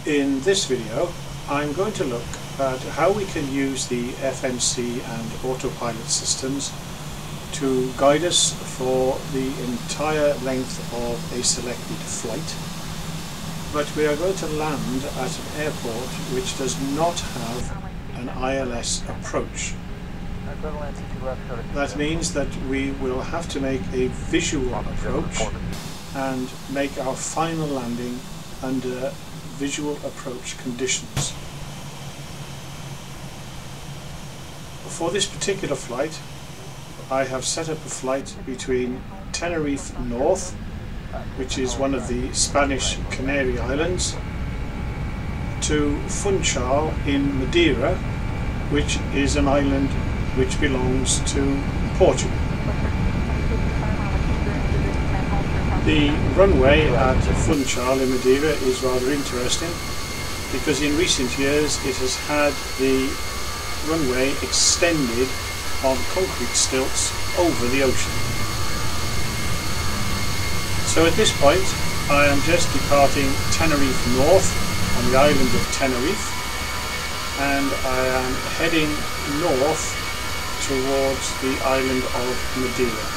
In this video I'm going to look at how we can use the FMC and autopilot systems to guide us for the entire length of a selected flight, but we are going to land at an airport which does not have an ILS approach. That means that we will have to make a visual approach and make our final landing under visual approach conditions. For this particular flight, I have set up a flight between Tenerife North, which is one of the Spanish Canary Islands, to Funchal in Madeira, which is an island which belongs to Portugal. The runway at Funchal in Madeira is rather interesting because in recent years it has had the runway extended on concrete stilts over the ocean. So at this point I am just departing Tenerife North on the island of Tenerife, and I am heading north towards the island of Madeira.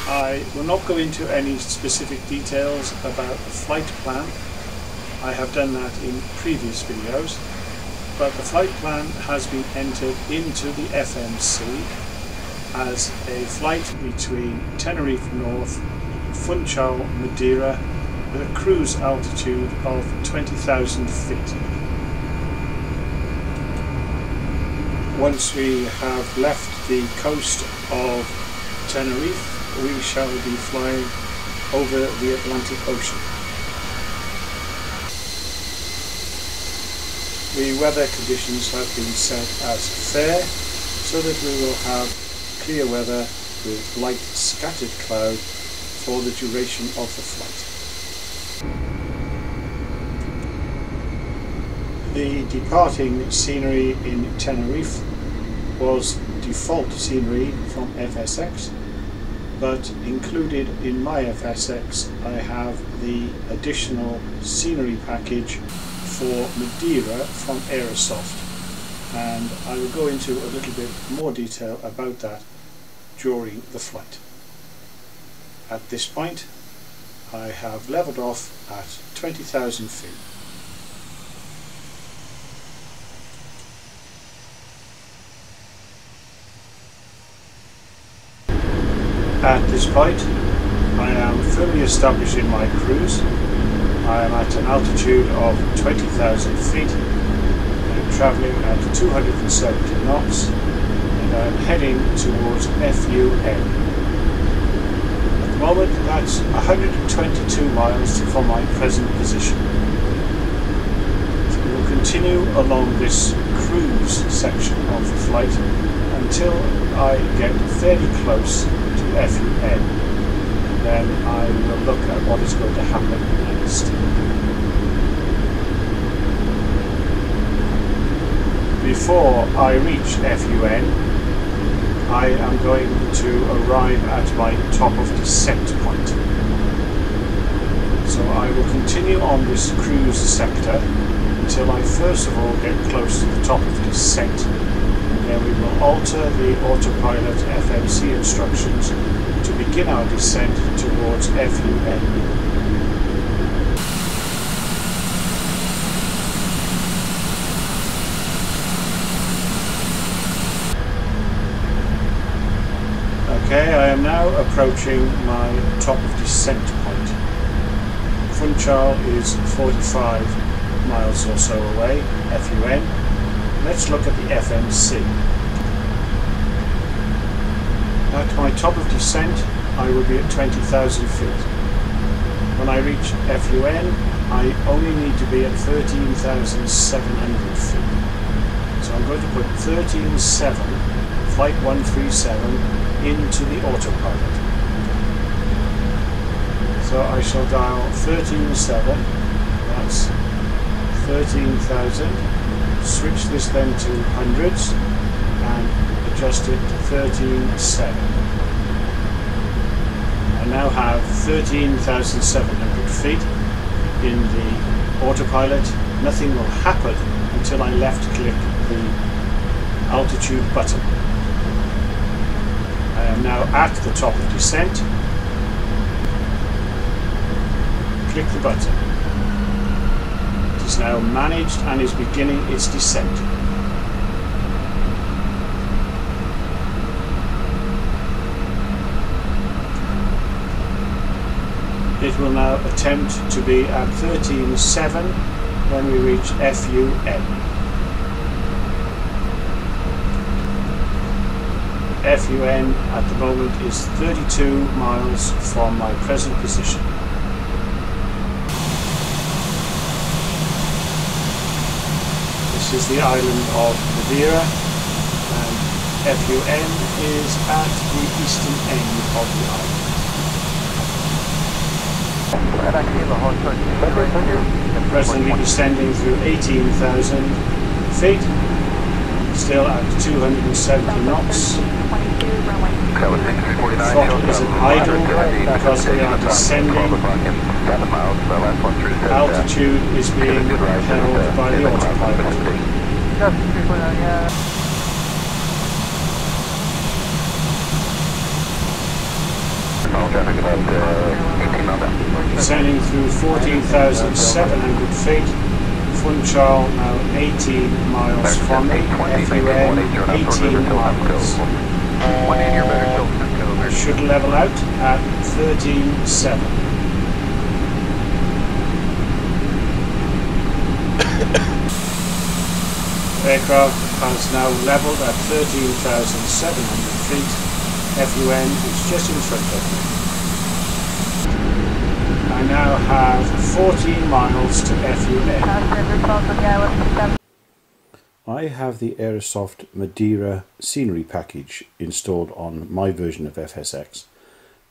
I will not go into any specific details about the flight plan. I have done that in previous videos, but the flight plan has been entered into the FMC as a flight between Tenerife North, Funchal, Madeira, with a cruise altitude of 20,000 feet. Once we have left the coast of Tenerife, we shall be flying over the Atlantic Ocean. The weather conditions have been set as fair so that we will have clear weather with light scattered cloud for the duration of the flight. The departing scenery in Tenerife was default scenery from FSX, but included in my FSX I have the additional scenery package for Madeira from Aerosoft, and I will go into a little bit more detail about that during the flight. At this point I have levelled off at 20,000 feet. At this point, I am firmly established in my cruise. I am at an altitude of 20,000 feet. I'm travelling at 270 knots and I'm heading towards FUN. At the moment, that's 122 miles from my present position. So we will continue along this cruise section of the flight until I get fairly close to FUN, then I will look at what is going to happen next. Before I reach FUN, I am going to arrive at my top of descent point. So I will continue on this cruise sector until I first of all get close to the top of descent. Then we will alter the autopilot FMC instructions to begin our descent towards FUN. Okay, I am now approaching my top of descent point. Funchal is 45 miles or so away, FUN. Let's look at the FMC. At my top of descent, I will be at 20,000 feet. When I reach FUN, I only need to be at 13,700 feet. So I'm going to put 13.7, flight 137, into the autopilot. So I shall dial 13.7, that's 13,000. Switch this then to hundreds and adjust it to 13.7. I now have 13,700 feet in the autopilot, nothing will happen until I left click the altitude button. I am now at the top of descent. Click the button. It is now managed and is beginning its descent. It will now attempt to be at 13.7 when we reach FUN. FUN at the moment is 32 miles from my present position. This is the island of Madeira, and FUN is at the eastern end of the island. Presently descending through 18,000 feet, still at 270 knots. Throttle is at idle because we are descending. Altitude is being held by the autopilot. Descending through 14,700 feet, Funchal now 18 miles from me, FUN 18 miles. Should level out at 13.7. Aircraft has now levelled at 13,700 feet. FUN is just in front of me. I now have 14 miles to FUN. I have the Aerosoft Madeira scenery package installed on my version of FSX,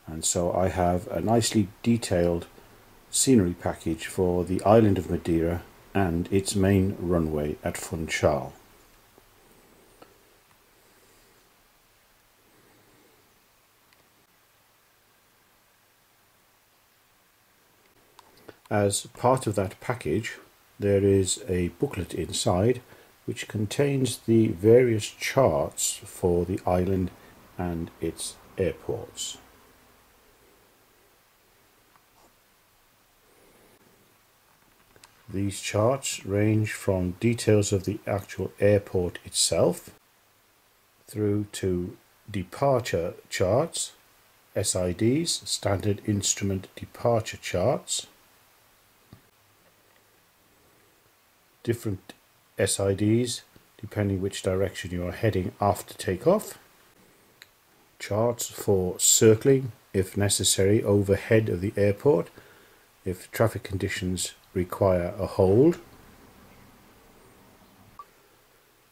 and so I have a nicely detailed scenery package for the island of Madeira and its main runway at Funchal. As part of that package, there is a booklet inside which contains the various charts for the island and its airports. These charts range from details of the actual airport itself through to departure charts, SIDs, Standard Instrument Departure Charts, different SIDs depending which direction you are heading after takeoff, charts for circling if necessary overhead of the airport if traffic conditions require a hold,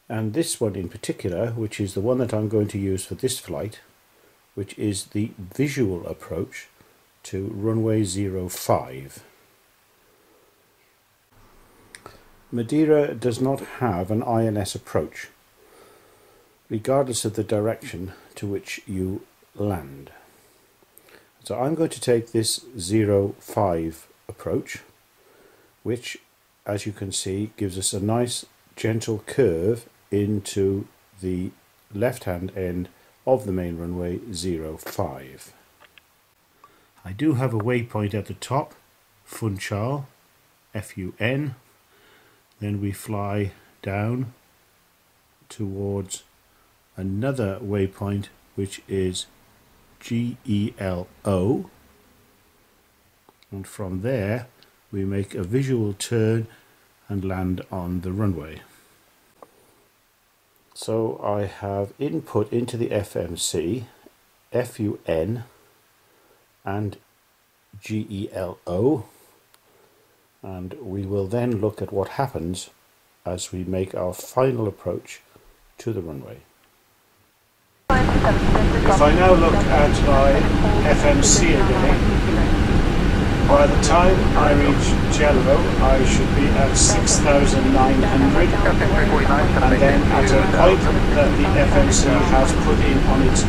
and this one in particular, which is the one that I'm going to use for this flight, which is the visual approach to runway 05. Madeira does not have an ILS approach, regardless of the direction to which you land. So I'm going to take this 05 approach, which, as you can see, gives us a nice gentle curve into the left-hand end of the main runway 05. I do have a waypoint at the top, Funchal, FUN. Then we fly down towards another waypoint, which is GELO, and from there we make a visual turn and land on the runway. So I have input into the FMC, FUN and GELO, and we will then look at what happens as we make our final approach to the runway. If I now look at my FMC again, by the time I reach Jello, I should be at 6,900, and then at a point that the FMC has put in on its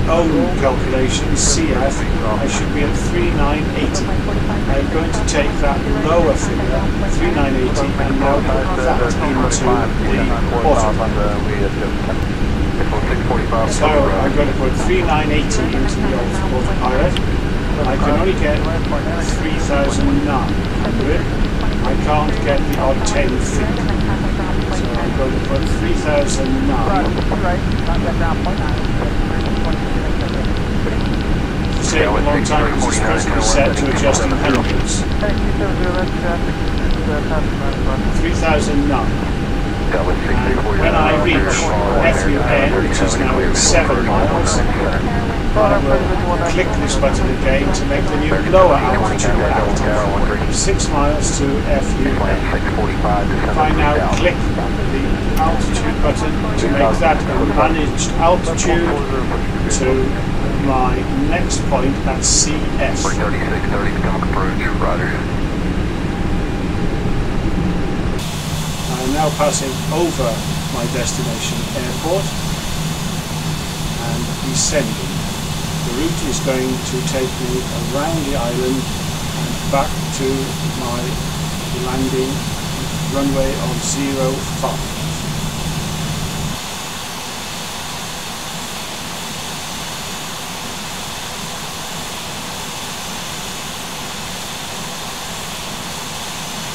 own calculations, CF, I should be at 3980. I'm going to take that lower figure, 3980, and now put that into the autopilot. So I'm going to put 3980 into the autopilot. I can only get 3,900. I can't get the odd 10 feet. So I'm going to put 3,009. It's taken a long time because it's supposed to be set to adjusting hundreds. 3,009. And when I reach FUN, which is now 7 miles, I will click this button again to make the new lower altitude active. 6 miles to FUN. If I now click the altitude button to make that a managed altitude to my next point at CF. I'm now passing over my destination airport and descending. The route is going to take me around the island and back to my landing runway of 05.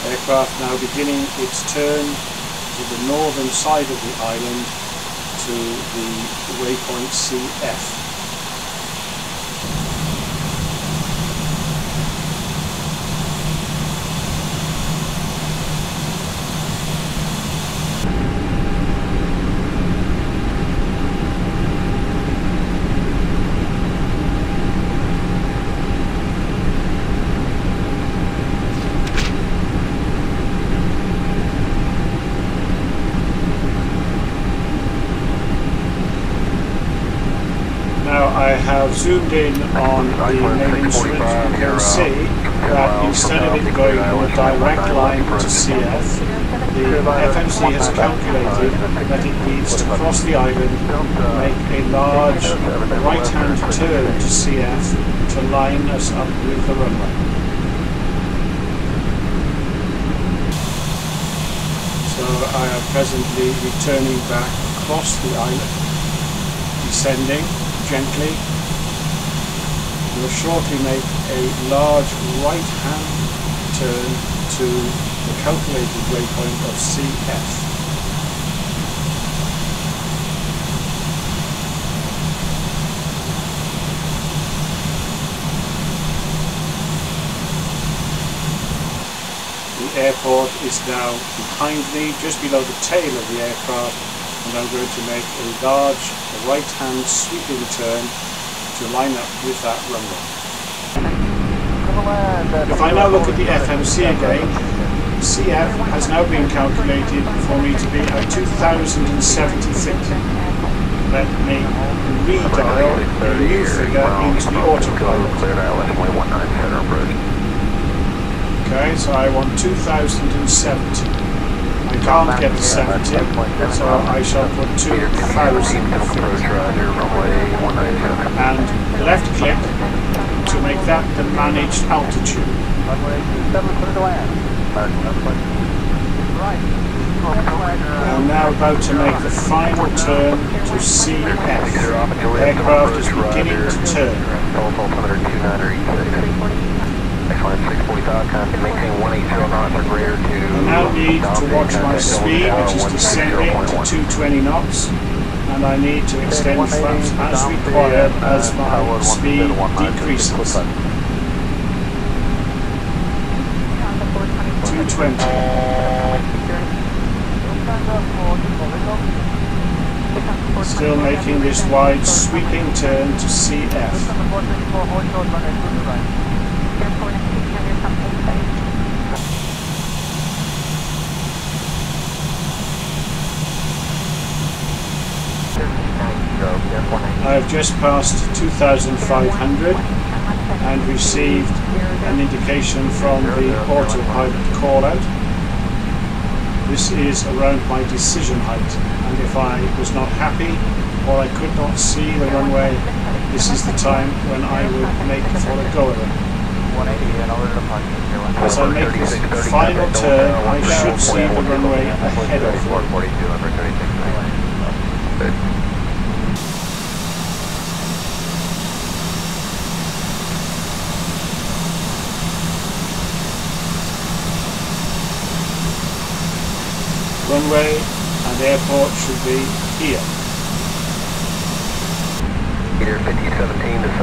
Aircraft now beginning its turn to the northern side of the island to the waypoint CF. I have zoomed in on the main instrument. You can see that instead of it going on a direct line to CF, the FMC has calculated that it needs to cross the island, make a large right-hand turn to CF to line us up with the runway. So I am presently returning back across the island, descending gently. We'll shortly make a large right-hand turn to the calculated waypoint of CF. The airport is now behind me, just below the tail of the aircraft, and I'm going to make a large right-hand sweeping turn to line up with that runway. If I now look at the FMC again, CF has now been calculated for me to be at 2,070 feet. Let me redial a new figure into the autopilot. Okay, so I want 2,070. I can't get to 70, so I shall put 2,000 feet. And left click to make that the managed altitude. I'm now about to make the final turn to CF. The aircraft is beginning to turn. I now need to watch my speed, which is descending to 220 knots, and I need to extend flaps as required as my speed decreases. 220. Still making this wide sweeping turn to CF. I've just passed 2,500 and received an indication from the autopilot call out. This is around my decision height, and if I was not happy or I could not see the runway, this is the time when I would make for a go of it. As I make this final turn, I should see the runway ahead of me. Runway and airport should be here.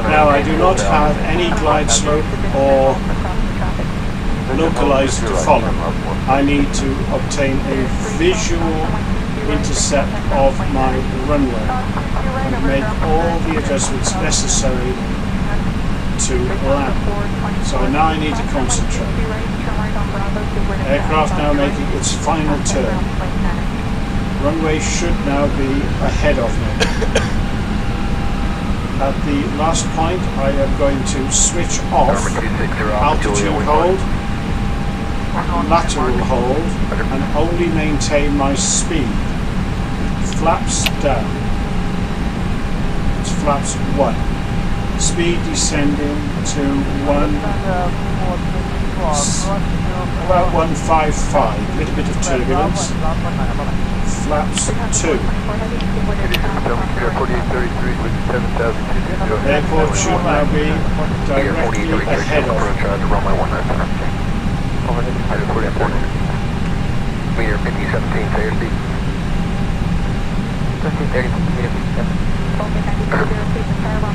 Now I do not have any glide slope or localizer to follow. I need to obtain a visual intercept of my runway and make all the adjustments necessary to land. So now I need to concentrate. Aircraft now making its final turn. Runway should now be ahead of me. At the last point I am going to switch off altitude hold, lateral hold, and only maintain my speed. Flaps down. It's flaps 1. Speed descending to about 155, a little bit of turbulence. Flaps 2. Airport should now be directly ahead of me. Meter 5017, clear speed.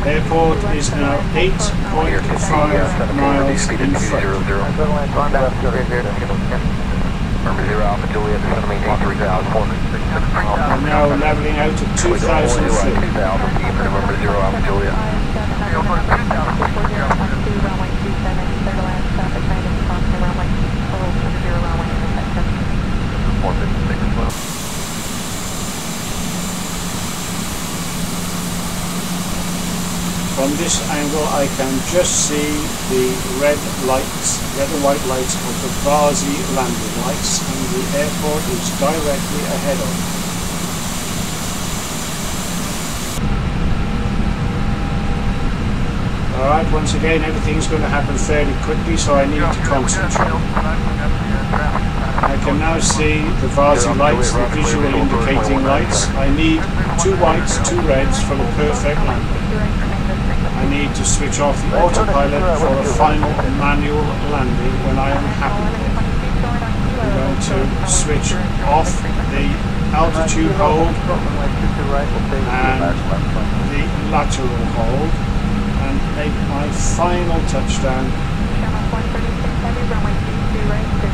Airport is now 8.5 miles in front. Number 0 Alpha Juliet, descend maintain 3,000. I'm now leveling out at 2,000 feet. Number 0 Alpha Juliet. From this angle I can just see the red lights, red and white lights of the Varsy landing lights, and the airport is directly ahead of me. Alright, once again everything's going to happen fairly quickly, so I need to concentrate. I can now see the Varsy lights, the visual indicating lights. I need 2 whites, 2 reds for the perfect landing. I need to switch off the autopilot for a final manual landing when I am happy with it. I'm going to switch off the altitude hold and the lateral hold and make my final touchdown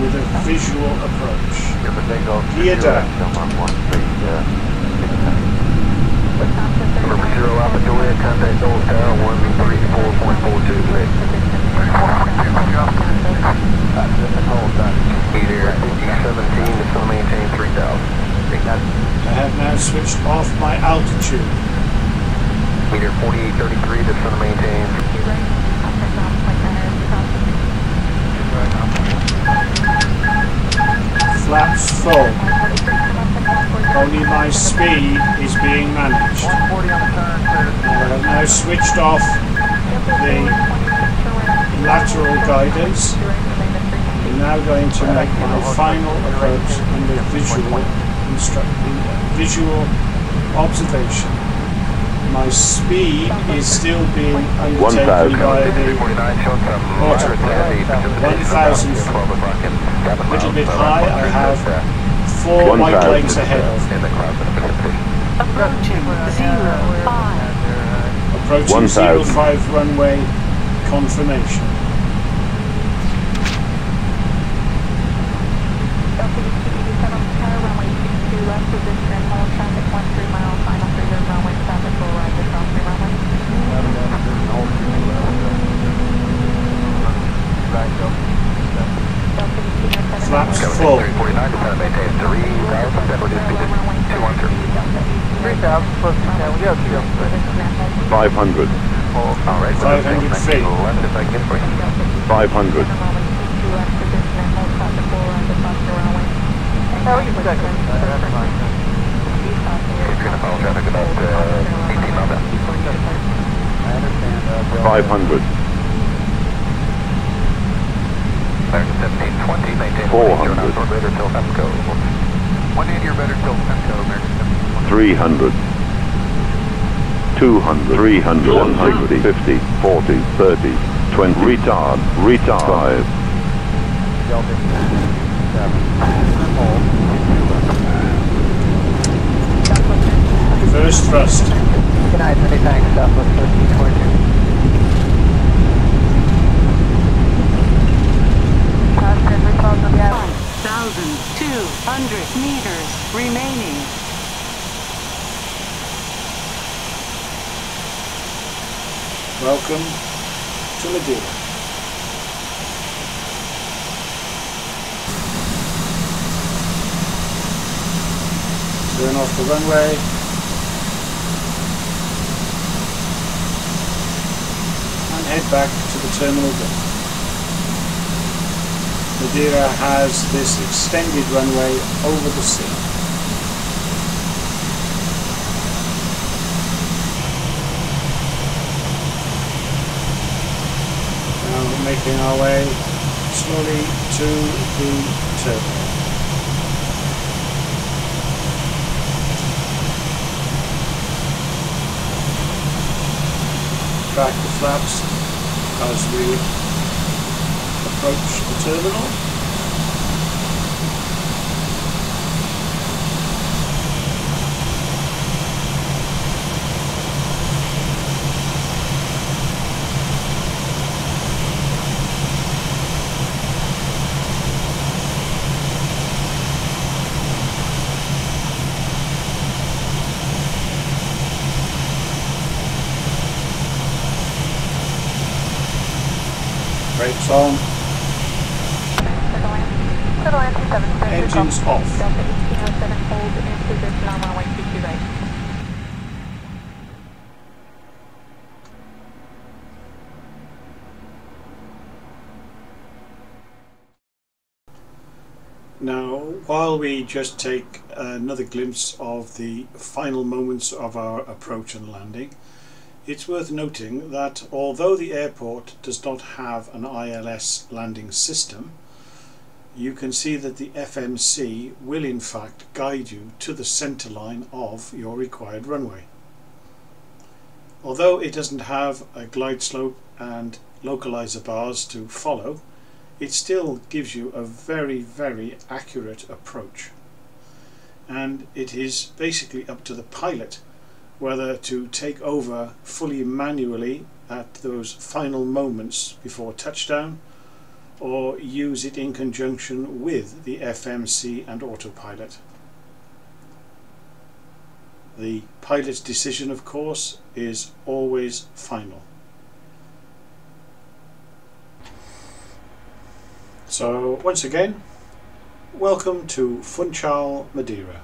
with a visual approach. Gear down. Number 0 Alpha Juliet, contact Old Tower 134.42 today. Meter 5017, descend maintain 3,000. I have now switched off my altitude. Meter 4833, descend maintain. Flaps full. Only my speed is being managed. I have now switched off the lateral guidance. I'm now going to make my final approach and the visual observation. My speed is still being undertaken by the autopilot. 1,000 feet. A little bit high, I have 4 white lights ahead of me. Approaching 05 runway confirmation. Flaps full. 349, descend maintain 3,000, that would just be the 213. 3,000 plus 210, we got 500. Alright, 500 feet. 500. Oh, you can check it. That's fine. It's going to follow traffic about 18 miles out. 500. American 1720, maintain 400. for radar till Femco. 180 or better till Femco, American 1720. 300. 200. 300. 160. 50. 40. 30. 20. Retard. Retard. 5. Reverse thrust. Good night, many thanks, Southwest 1322. 1,200 meters remaining. Welcome to Madeira. Turn off the runway. And head back to the terminal gate. Madeira has this extended runway over the sea. Now making our way slowly to the terminal. Back the flaps as we approach the terminal. Brakes on. Engines off. Now, while we just take another glimpse of the final moments of our approach and landing, it's worth noting that although the airport does not have an ILS landing system, you can see that the FMC will in fact guide you to the center line of your required runway. Although it doesn't have a glide slope and localizer bars to follow, it still gives you a very, very accurate approach. And it is basically up to the pilot whether to take over fully manually at those final moments before touchdown, or use it in conjunction with the FMC and autopilot. The pilot's decision, of course, is always final. So once again, welcome to Funchal, Madeira.